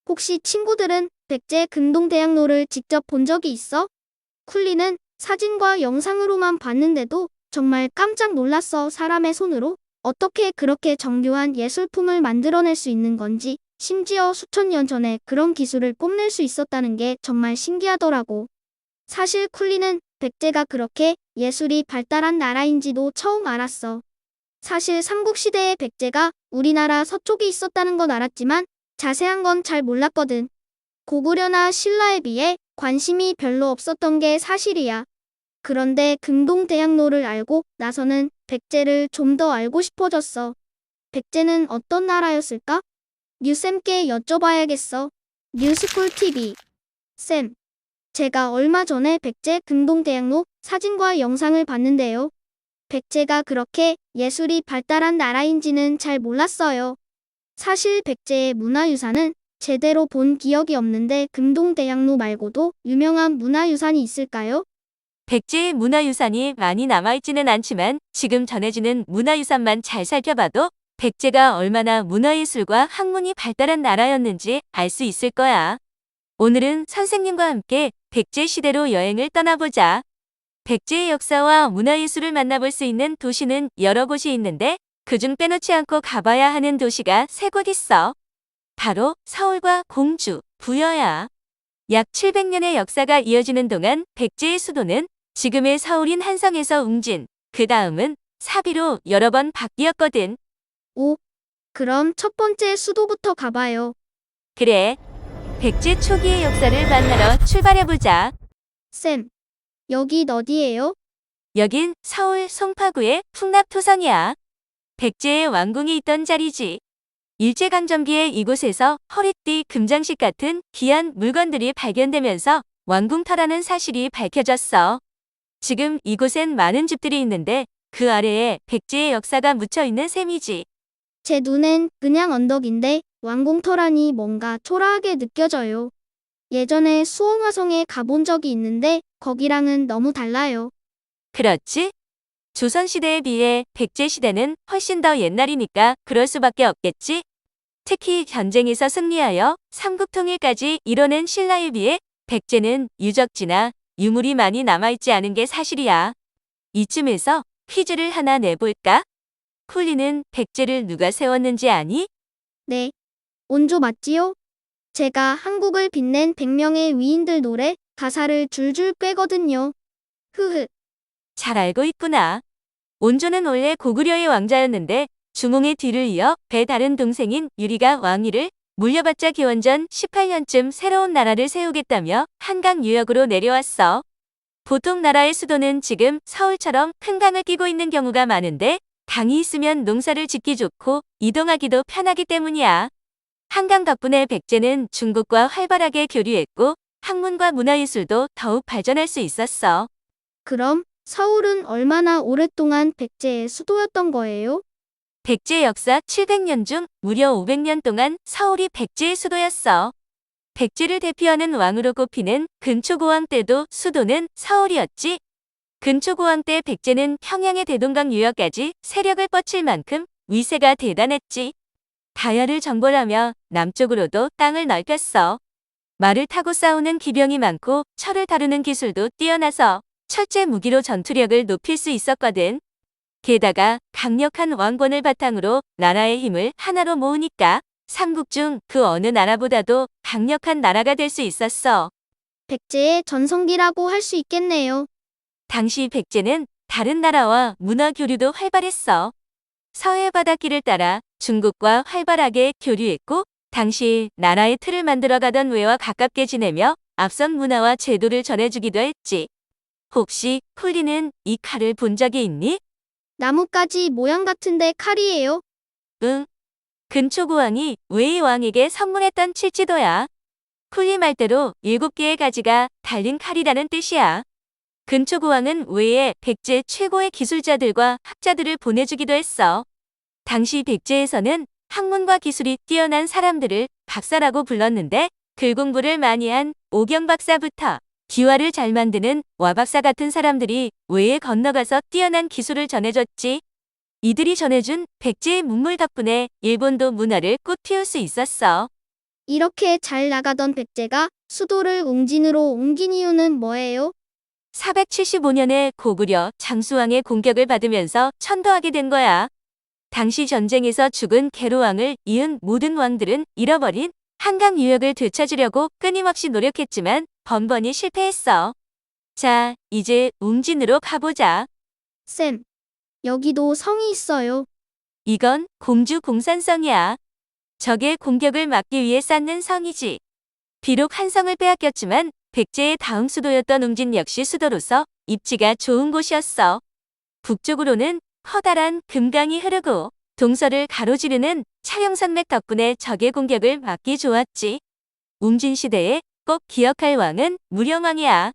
혹시 친구들은 백제 금동대학로를 직접 본 적이 있어? 쿨리는 사진과 영상으로만 봤는데도 정말 깜짝 놀랐어. 사람의 손으로 어떻게 그렇게 정교한 예술품을 만들어낼 수 있는 건지, 심지어 수천 년 전에 그런 기술을 뽐낼 수 있었다는 게 정말 신기하더라고. 사실 쿨리는 백제가 그렇게 예술이 발달한 나라인지도 처음 알았어. 사실 삼국시대의 백제가 우리나라 서쪽에 있었다는 건 알았지만 자세한 건 잘 몰랐거든. 고구려나 신라에 비해 관심이 별로 없었던 게 사실이야. 그런데 금동대학로를 알고 나서는 백제를 좀 더 알고 싶어졌어. 백제는 어떤 나라였을까? 류쌤께 여쭤봐야겠어. 뉴스쿨 TV. 쌤, 제가 얼마 전에 백제 금동대학로 사진과 영상을 봤는데요. 백제가 그렇게 예술이 발달한 나라인지는 잘 몰랐어요. 사실 백제의 문화유산은 제대로 본 기억이 없는데 금동대학로 말고도 유명한 문화유산이 있을까요? 백제의 문화유산이 많이 남아있지는 않지만 지금 전해지는 문화유산만 잘 살펴봐도 백제가 얼마나 문화예술과 학문이 발달한 나라였는지 알 수 있을 거야. 오늘은 선생님과 함께 백제 시대로 여행을 떠나보자. 백제의 역사와 문화예술을 만나볼 수 있는 도시는 여러 곳이 있는데 그중 빼놓지 않고 가봐야 하는 도시가 세 곳 있어. 바로 서울과 공주, 부여야. 약 700년의 역사가 이어지는 동안 백제의 수도는 지금의 서울인 한성에서 웅진, 그 다음은 사비로 여러 번 바뀌었거든. 오, 그럼 첫 번째 수도부터 가봐요. 그래, 백제 초기의 역사를 만나러 출발해보자. 쌤, 여긴 어디예요? 여긴 서울 송파구의 풍납토성이야. 백제의 왕궁이 있던 자리지. 일제강점기에 이곳에서 허리띠, 금장식 같은 귀한 물건들이 발견되면서 왕궁터라는 사실이 밝혀졌어. 지금 이곳엔 많은 집들이 있는데 그 아래에 백제의 역사가 묻혀있는 셈이지. 제 눈엔 그냥 언덕인데 왕궁터라니 뭔가 초라하게 느껴져요. 예전에 수홍화성에 가본 적이 있는데 거기랑은 너무 달라요. 그렇지? 조선시대에 비해 백제시대는 훨씬 더 옛날이니까 그럴 수밖에 없겠지? 특히 전쟁에서 승리하여 삼국통일까지 이뤄낸 신라에 비해 백제는 유적지나 유물이 많이 남아있지 않은 게 사실이야. 이쯤에서 퀴즈를 하나 내볼까? 쿨리는 백제를 누가 세웠는지 아니? 네, 온조 맞지요? 제가 한국을 빛낸 100명의 위인들 노래 가사를 줄줄 꿰거든요. 흐흐. 잘 알고 있구나. 온조는 원래 고구려의 왕자였는데 주몽의 뒤를 이어 배 다른 동생인 유리가 왕위를 물려받자 기원전 18년쯤 새로운 나라를 세우겠다며 한강 유역으로 내려왔어. 보통 나라의 수도는 지금 서울처럼 큰 강을 끼고 있는 경우가 많은데 강이 있으면 농사를 짓기 좋고 이동하기도 편하기 때문이야. 한강 덕분에 백제는 중국과 활발하게 교류했고 학문과 문화예술도 더욱 발전할 수 있었어. 그럼 서울은 얼마나 오랫동안 백제의 수도였던 거예요? 백제 역사 700년 중 무려 500년 동안 서울이 백제의 수도였어. 백제를 대표하는 왕으로 꼽히는 근초고왕 때도 수도는 서울이었지. 근초고왕 때 백제는 평양의 대동강 유역까지 세력을 뻗칠 만큼 위세가 대단했지. 다야를 정벌하며 남쪽으로도 땅을 넓혔어. 말을 타고 싸우는 기병이 많고 철을 다루는 기술도 뛰어나서 철제 무기로 전투력을 높일 수 있었거든. 게다가 강력한 왕권을 바탕으로 나라의 힘을 하나로 모으니까 삼국 중 그 어느 나라보다도 강력한 나라가 될 수 있었어. 백제의 전성기라고 할 수 있겠네요. 당시 백제는 다른 나라와 문화 교류도 활발했어. 서해 바닷길을 따라 중국과 활발하게 교류했고 당시 나라의 틀을 만들어가던 외와 가깝게 지내며 앞선 문화와 제도를 전해주기도 했지. 혹시 쿨리는 이 칼을 본 적이 있니? 나뭇가지 모양 같은데 칼이에요. 응. 근초고왕이 웨이 왕에게 선물했던 칠지도야. 쿨리 말대로 7개의 가지가 달린 칼이라는 뜻이야. 근초고왕은 웨이에 백제 최고의 기술자들과 학자들을 보내주기도 했어. 당시 백제에서는 학문과 기술이 뛰어난 사람들을 박사라고 불렀는데 글 공부를 많이 한 오경 박사부터 기와를 잘 만드는 와박사 같은 사람들이 웨이에 건너가서 뛰어난 기술을 전해줬지. 이들이 전해준 백제의 문물 덕분에 일본도 문화를 꽃피울 수 있었어. 이렇게 잘 나가던 백제가 수도를 웅진으로 옮긴 이유는 뭐예요? 475년에 고구려 장수왕의 공격을 받으면서 천도하게 된 거야. 당시 전쟁에서 죽은 계로왕을 이은 모든 왕들은 잃어버린 한강 유역을 되찾으려고 끊임없이 노력했지만 번번이 실패했어. 자, 이제 웅진으로 가보자. 쌤, 여기도 성이 있어요. 이건 공주 공산성이야. 적의 공격을 막기 위해 쌓는 성이지. 비록 한 성을 빼앗겼지만 백제의 다음 수도였던 웅진 역시 수도로서 입지가 좋은 곳이었어. 북쪽으로는 커다란 금강이 흐르고 동서를 가로지르는 차량산맥 덕분에 적의 공격을 막기 좋았지. 웅진 시대에 꼭 기억할 왕은 무령왕이야.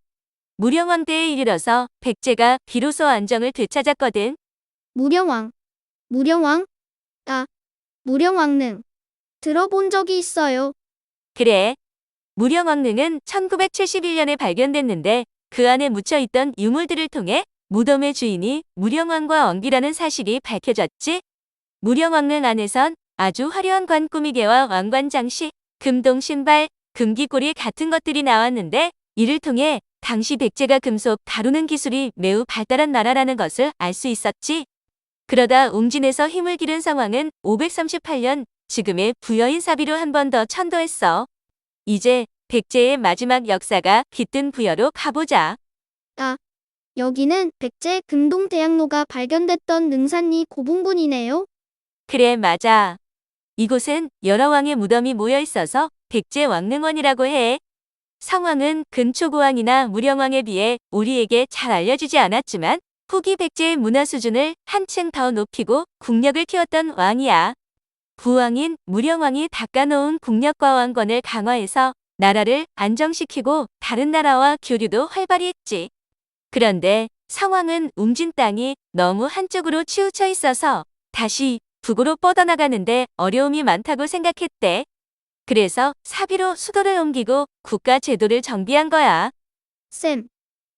무령왕 때에 이르러서 백제가 비로소 안정을 되찾았거든. 무령왕. 무령왕? 아, 무령왕릉. 들어본 적이 있어요. 그래. 무령왕릉은 1971년에 발견됐는데 그 안에 묻혀있던 유물들을 통해 무덤의 주인이 무령왕과 왕비라는 사실이 밝혀졌지. 무령왕릉 안에선 아주 화려한 관 꾸미개와 왕관 장식, 금동 신발, 금기꼬리 같은 것들이 나왔는데 이를 통해 당시 백제가 금속 다루는 기술이 매우 발달한 나라라는 것을 알 수 있었지. 그러다 웅진에서 힘을 기른 상황은 538년 지금의 부여인 사비로 한 번 더 천도했어. 이제 백제의 마지막 역사가 깃든 부여로 가보자. 아, 여기는 백제 금동대학로가 발견됐던 능산리 고분군이네요. 그래, 맞아. 이곳은 여러 왕의 무덤이 모여 있어서 백제 왕릉원이라고 해. 성왕은 근초고왕이나 무령왕에 비해 우리에게 잘 알려지지 않았지만 후기 백제의 문화 수준을 한층 더 높이고 국력을 키웠던 왕이야. 부왕인 무령왕이 닦아놓은 국력과 왕권을 강화해서 나라를 안정시키고 다른 나라와 교류도 활발히 했지. 그런데 성왕은 웅진 땅이 너무 한쪽으로 치우쳐 있어서 다시 북으로 뻗어나가는데 어려움이 많다고 생각했대. 그래서 사비로 수도를 옮기고 국가 제도를 정비한 거야. 쌤,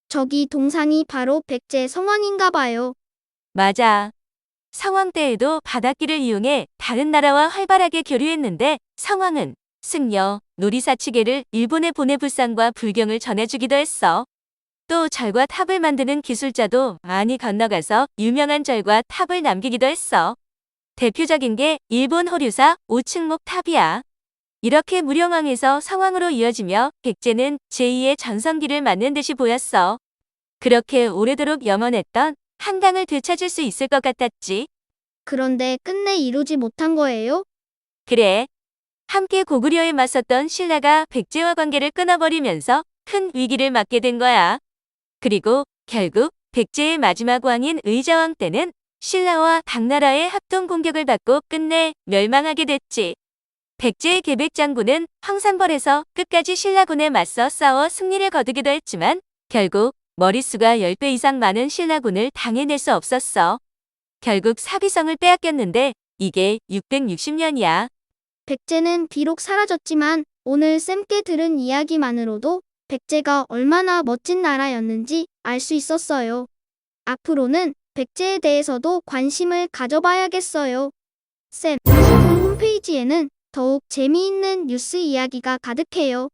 저기 동상이 바로 백제 성왕인가 봐요. 맞아. 성왕 때에도 바닷길을 이용해 다른 나라와 활발하게 교류했는데 성왕은 승려, 놀이사치계를 일본에 보내 불상과 불경을 전해주기도 했어. 또 절과 탑을 만드는 기술자도 많이 건너가서 유명한 절과 탑을 남기기도 했어. 대표적인 게 일본 호류사 오층목 탑이야. 이렇게 무령왕에서 성왕으로 이어지며 백제는 제2의 전성기를 맞는 듯이 보였어. 그렇게 오래도록 염원했던 한강을 되찾을 수 있을 것 같았지. 그런데 끝내 이루지 못한 거예요? 그래. 함께 고구려에 맞섰던 신라가 백제와 관계를 끊어버리면서 큰 위기를 맞게 된 거야. 그리고 결국 백제의 마지막 왕인 의자왕 때는 신라와 당나라의 합동 공격을 받고 끝내 멸망하게 됐지. 백제의 계백장군은 황산벌에서 끝까지 신라군에 맞서 싸워 승리를 거두기도 했지만 결국 머릿수가 10배 이상 많은 신라군을 당해낼 수 없었어. 결국 사비성을 빼앗겼는데 이게 660년이야. 백제는 비록 사라졌지만 오늘 쌤께 들은 이야기만으로도 백제가 얼마나 멋진 나라였는지 알 수 있었어요. 앞으로는 백제에 대해서도 관심을 가져봐야겠어요. 쌤, 뉴스쿨 홈페이지에는 더욱 재미있는 뉴스 이야기가 가득해요.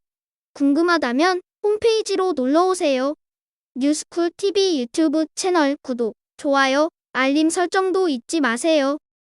궁금하다면 홈페이지로 놀러오세요. 뉴스쿨 TV 유튜브 채널 구독, 좋아요, 알림 설정도 잊지 마세요.